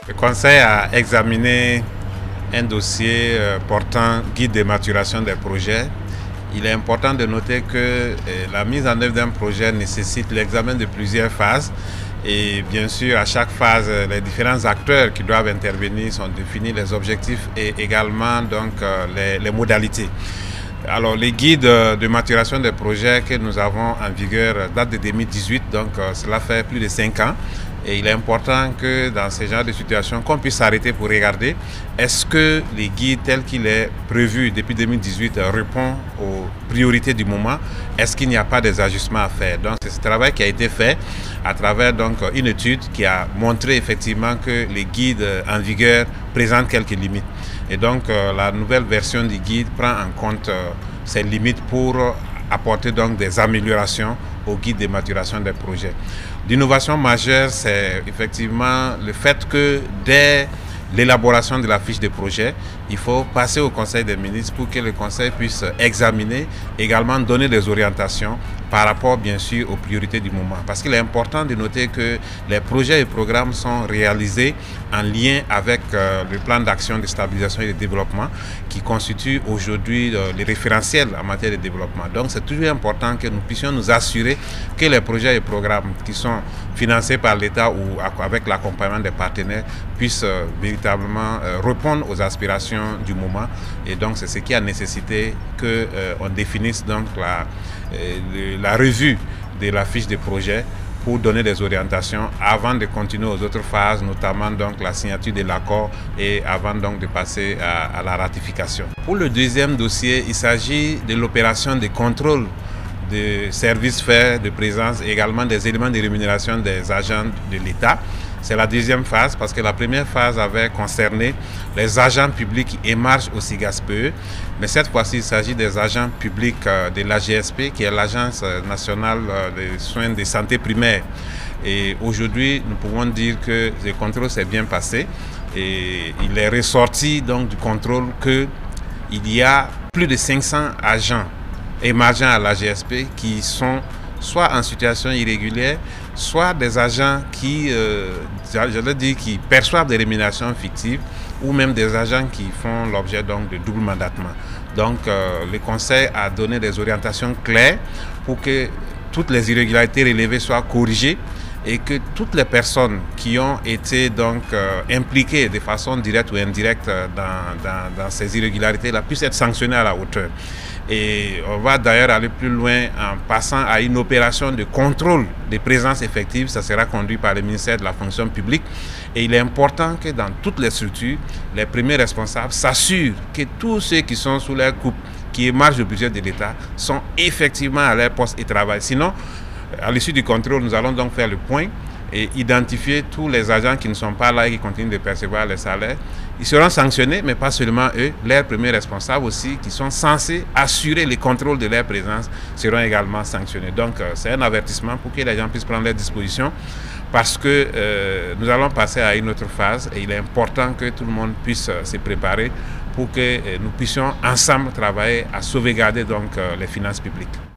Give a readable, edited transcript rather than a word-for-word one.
Le Conseil a examiné un dossier portant guide de maturation des projets. Il est important de noter que la mise en œuvre d'un projet nécessite l'examen de plusieurs phases. Et bien sûr, à chaque phase, les différents acteurs qui doivent intervenir sont définis, les objectifs et également donc, les modalités. Alors, les guides de maturation des projets que nous avons en vigueur datent de 2018, donc cela fait plus de 5 ans. Et il est important que dans ce genre de situation, qu'on puisse s'arrêter pour regarder est-ce que les guides tels qu'il est prévu depuis 2018 répond aux priorités du moment, est-ce qu'il n'y a pas des ajustements à faire. Donc c'est ce travail qui a été fait à travers donc, une étude qui a montré effectivement que les guides en vigueur présentent quelques limites. Et donc la nouvelle version du guide prend en compte ces limites pour apporter donc des améliorations au guide de maturation des projets. L'innovation majeure, c'est effectivement le fait que dès l'élaboration de la fiche de projet, il faut passer au Conseil des ministres pour que le Conseil puisse examiner, également donner des orientations par rapport bien sûr aux priorités du moment. Parce qu'il est important de noter que les projets et programmes sont réalisés en lien avec le plan d'action de stabilisation et de développement qui constitue aujourd'hui le référentiel en matière de développement. Donc c'est toujours important que nous puissions nous assurer que les projets et programmes qui sont financés par l'État ou avec l'accompagnement des partenaires puissent véritablement répondre aux aspirations du moment. Et donc c'est ce qui a nécessité qu'on définisse donc la revue de la fiche de projet pour donner des orientations avant de continuer aux autres phases, notamment donc la signature de l'accord et avant donc de passer à la ratification. Pour le deuxième dossier, il s'agit de l'opération de contrôle de services faits, de présence et également des éléments de rémunération des agents de l'État. C'est la deuxième phase parce que la première phase avait concerné les agents publics qui émargent au SIGASPE. Mais cette fois-ci, il s'agit des agents publics de l'AGSP, qui est l'Agence nationale des soins de santé primaire. Et aujourd'hui, nous pouvons dire que le contrôle s'est bien passé. Et il est ressorti donc du contrôle qu'il y a plus de 500 agents émargeants à l'AGSP qui sont soit en situation irrégulière, soit des agents qui, qui perçoivent des rémunérations fictives ou même des agents qui font l'objet donc de double mandatement. Donc le Conseil a donné des orientations claires pour que toutes les irrégularités relevées soient corrigées et que toutes les personnes qui ont été donc impliquées de façon directe ou indirecte dans ces irrégularités-là puissent être sanctionnées à la hauteur. Et on va d'ailleurs aller plus loin en passant à une opération de contrôle des présences effectives. Ça sera conduit par le ministère de la fonction publique. Et il est important que dans toutes les structures, les premiers responsables s'assurent que tous ceux qui sont sous leur coupe, qui émargent le budget de l'État, sont effectivement à leur poste et travaillent. Sinon, à l'issue du contrôle, nous allons donc faire le point et identifier tous les agents qui ne sont pas là et qui continuent de percevoir les salaires. Ils seront sanctionnés, mais pas seulement eux, leurs premiers responsables aussi, qui sont censés assurer le contrôle de leur présence, seront également sanctionnés. Donc c'est un avertissement pour que les gens puissent prendre leurs dispositions, parce que nous allons passer à une autre phase et il est important que tout le monde puisse se préparer pour que nous puissions ensemble travailler à sauvegarder donc les finances publiques.